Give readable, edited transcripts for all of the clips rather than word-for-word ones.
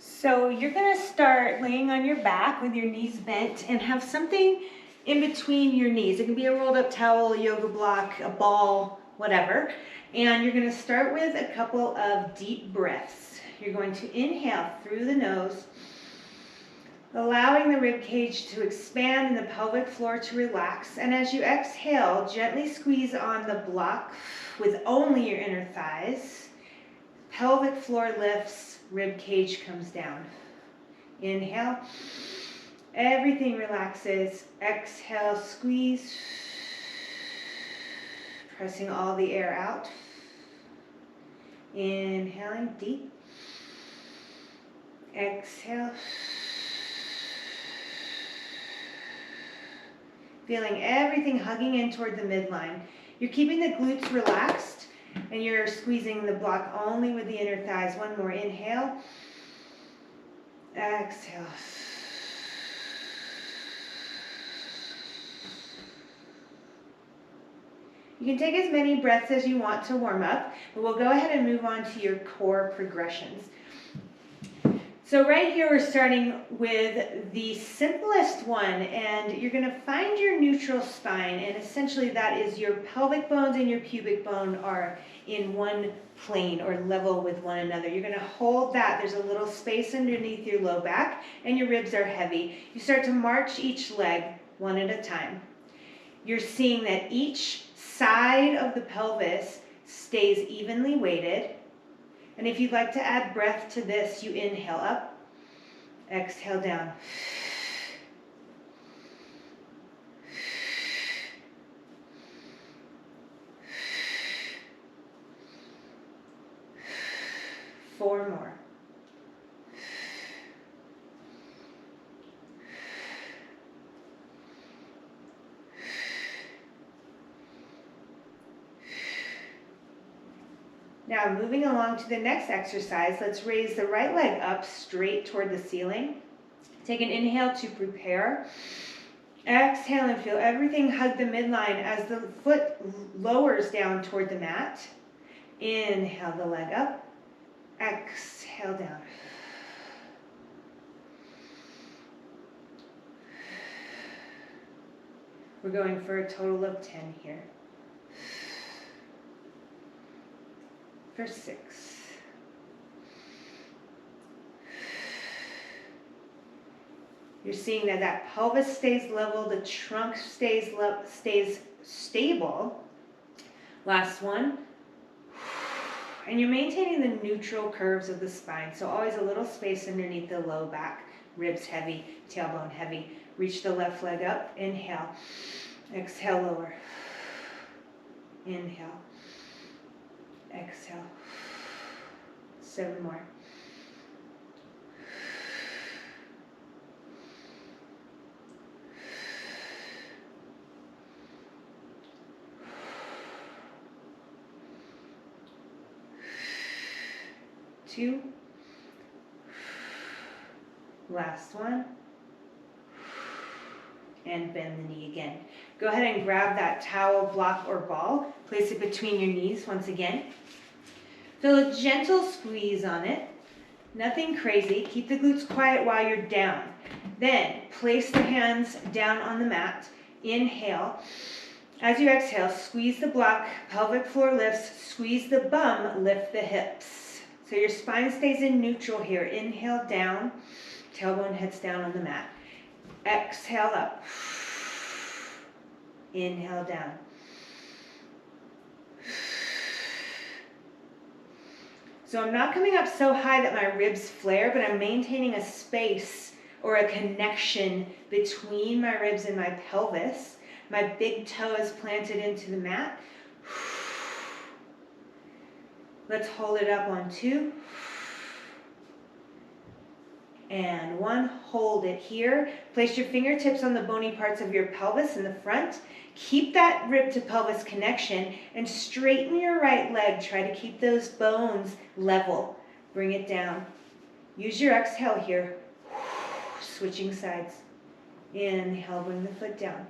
So you're gonna start laying on your back with your knees bent and have something in between your knees. It can be a rolled up towel, a yoga block, a ball, whatever. And you're gonna start with a couple of deep breaths. You're going to inhale through the nose, allowing the rib cage to expand and the pelvic floor to relax. And as you exhale, gently squeeze on the block with only your inner thighs. Pelvic floor lifts, rib cage comes down. Inhale, everything relaxes. Exhale, squeeze, pressing all the air out. Inhaling deep. Exhale. Feeling everything hugging in toward the midline. You're keeping the glutes relaxed and you're squeezing the block only with the inner thighs. One more. Inhale. Exhale. You can take as many breaths as you want to warm up, but we'll go ahead and move on to your core progressions. So right here we're starting with the simplest one, and you're going to find your neutral spine, and essentially that is your pelvic bones and your pubic bone are in one plane or level with one another. You're going to hold that. There's a little space underneath your low back and your ribs are heavy. You start to march each leg one at a time. You're seeing that each side of the pelvis stays evenly weighted. And if you'd like to add breath to this, you inhale up, exhale down. Four more. Now moving along to the next exercise, let's raise the right leg up straight toward the ceiling. Take an inhale to prepare. Exhale and feel everything hug the midline as the foot lowers down toward the mat. Inhale the leg up. Exhale down. We're going for a total of 10 here. For 6. You're seeing that that pelvis stays level, the trunk stays stable. Last one. And you're maintaining the neutral curves of the spine. So always a little space underneath the low back. Ribs heavy, tailbone heavy. Reach the left leg up. Inhale. Exhale, lower. Inhale. Exhale. 7 more. Two. Last one. And bend the knee again. Go ahead and grab that towel, block, or ball. Place it between your knees once again. Feel a gentle squeeze on it. Nothing crazy. Keep the glutes quiet while you're down. Then place the hands down on the mat. Inhale. As you exhale, squeeze the block, pelvic floor lifts, squeeze the bum, lift the hips. So your spine stays in neutral here. Inhale down, tailbone heads down on the mat. Exhale up. Inhale down. So I'm not coming up so high that my ribs flare, but I'm maintaining a space or a connection between my ribs and my pelvis. My big toe is planted into the mat. Let's hold it up on 2. And 1, hold it here. Place your fingertips on the bony parts of your pelvis in the front. Keep that rib to pelvis connection and straighten your right leg. Try to keep those bones level. Bring it down. Use your exhale here. Switching sides. Inhale, bring the foot down.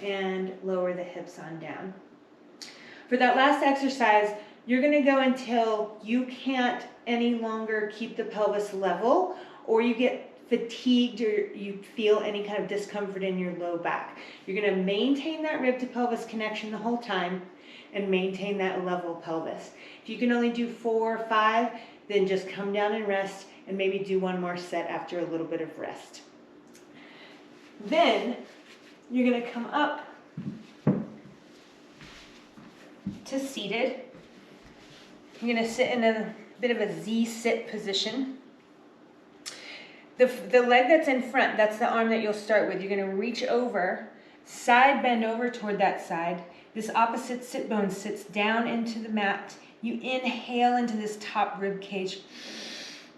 and lower the hips on down. For that last exercise, you're gonna go until you can't any longer keep the pelvis level, or you get fatigued or you feel any kind of discomfort in your low back. You're gonna maintain that rib to pelvis connection the whole time and maintain that level pelvis. If you can only do 4 or 5, then just come down and rest and maybe do one more set after a little bit of rest. Then you're gonna come up to seated. You're gonna sit in a bit of a Z sit position. The leg that's in front, that's the arm that you'll start with. You're gonna reach over, side bend over toward that side. This opposite sit bone sits down into the mat. You inhale into this top rib cage.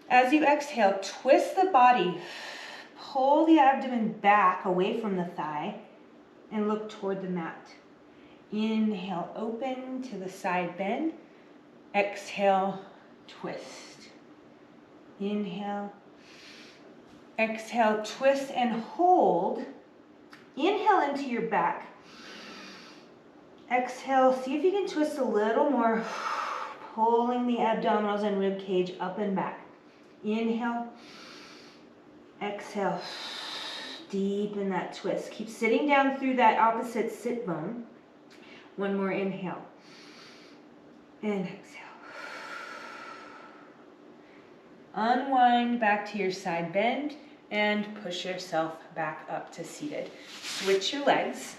As you exhale, twist the body, pull the abdomen back away from the thigh, and look toward the mat. Inhale, open to the side bend. Exhale, twist. Inhale. Exhale, twist and hold. Inhale into your back. Exhale, see if you can twist a little more, pulling the abdominals and rib cage up and back. Inhale. Exhale. Deepen that twist. Keep sitting down through that opposite sit bone. One more inhale. And exhale. Unwind back to your side bend and push yourself back up to seated. Switch your legs,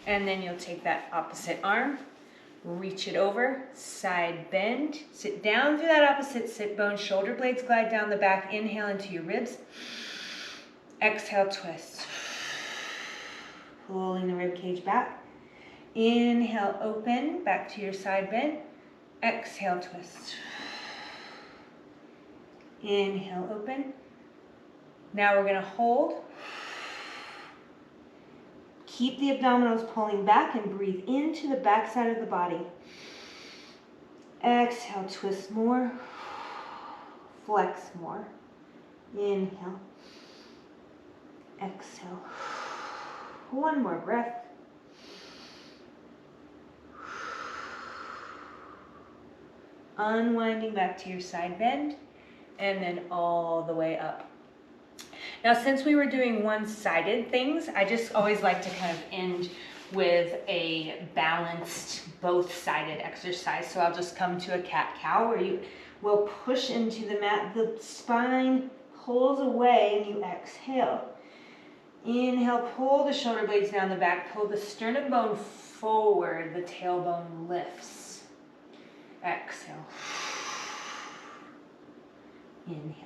and then you'll take that opposite arm, reach it over, side bend, sit down through that opposite sit bone, shoulder blades glide down the back, inhale into your ribs, exhale, twist. Pulling the rib cage back. Inhale, open, back to your side bend, exhale, twist. Inhale, open. Now we're gonna hold. Keep the abdominals pulling back and breathe into the back side of the body. Exhale, twist more. Flex more. Inhale. Exhale. One more breath. Unwinding back to your side bend, and then all the way up. Now, since we were doing one-sided things, I just always like to kind of end with a balanced, both-sided exercise. So I'll just come to a cat-cow where you will push into the mat. The spine pulls away and you exhale. Inhale, pull the shoulder blades down the back, pull the sternum bone forward, the tailbone lifts. Exhale. Inhale.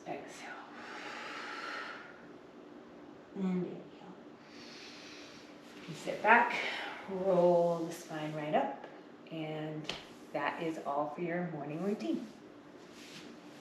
Exhale. And inhale. You sit back, roll the spine right up, and that is all for your morning routine.